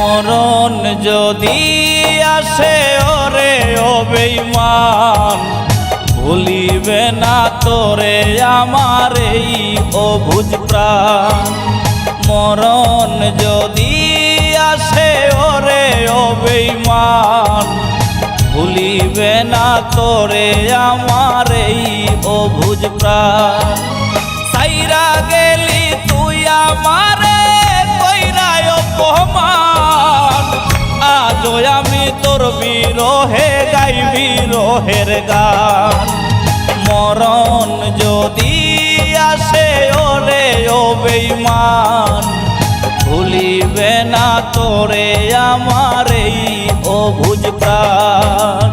মরণ যদি আসে ওরে ও বেঈমান, ভুলিবে না তোরে আমার এই অবুঝ প্রাণ। মরণ যদি আসে ওরে ও বেঈমান, ভুলিবে না তোরে আমার এই অবুঝ প্রাণ। সাইরা গেলি তুই আমারে কইরায় অপমান, আজও আমি তোর বিরহে গাই বিরহের গান। মরণ যদি আসে ওরে ও বেঈমান, ভুলিবে না তোরে আমার এই অবুঝ প্রাণ।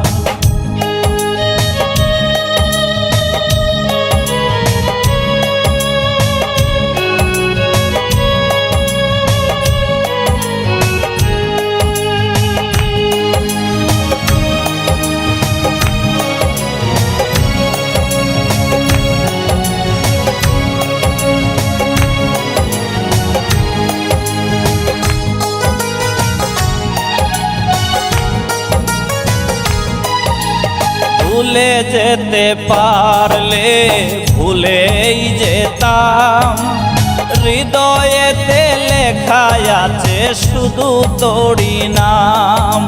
ভুলে যেতে পারলে ভুলেই যেতাম, হৃদয়েতে লেখা আছে শুধু তোরই নাম।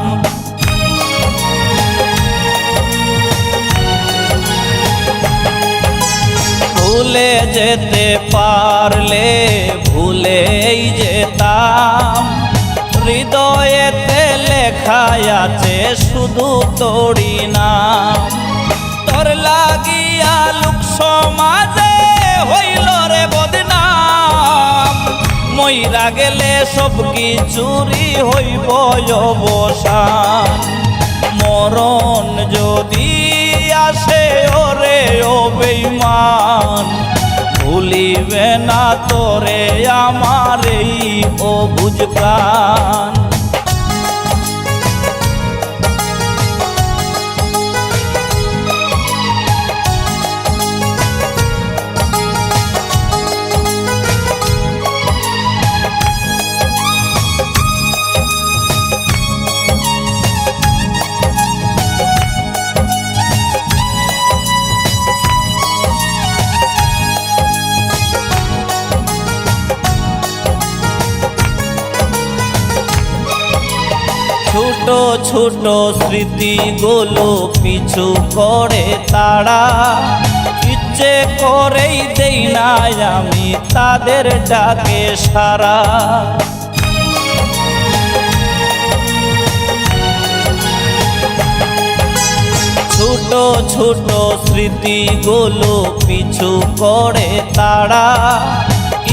ভুলে যেতে পারলে ভুলেই যেতাম, হৃদয়েতে লেখা আছে শুধু তোরই নাম। তোর লাগিয়া লোক সমাজে হইল রে বদনাম, মইরা গেলে সব কিছুরই হইব অবসান। মরণ যদি আসে ওরে ও বেঈমান, ভুলিবে না তোরে আমার এই অবুঝ প্রাণ। ছোট ছোট স্মৃতিগুলো পিছু করে তারা, ইচ্ছে করেই দেই না আমি তাদের ডাকে সারা। ছোট ছোট স্মৃতিগুলো পিছু করে তারা,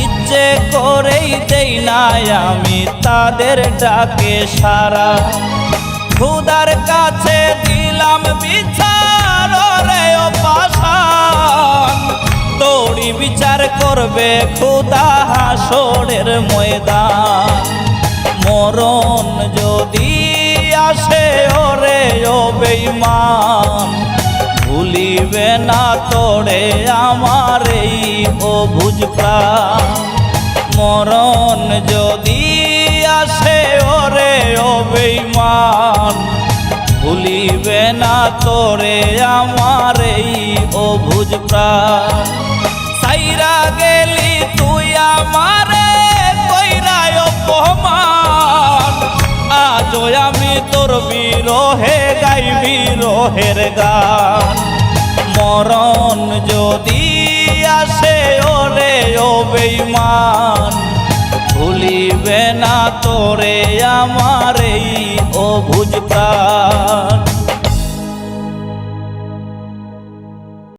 ইচ্ছে করেই দেই না আমি তাদের ডাকে সারা। খোদার কাছে দিলাম বিচার রে ও পাষাণ, তোরই বিচার করবে খোদা হাসরের ময়দান। মরণ যদি আসে ওরে ও বেঈমান, ভুলিবে না তোরে আমার এই অবুঝ প্রাণ। মরণ যদি আসে ওরে ও বেঈমান, ভুলিবে না তোরে আমার এই অবুঝ প্রাণ। সাইরা গেলি তুই আমারে কইরায় অপমান, আজও আমি তোর বিরহে গাই বিরহের গান। মরণ যদি আসে ওরে ও বেঈমান, ভুলিবে না তোরে আমার এই অবুঝ প্রাণ।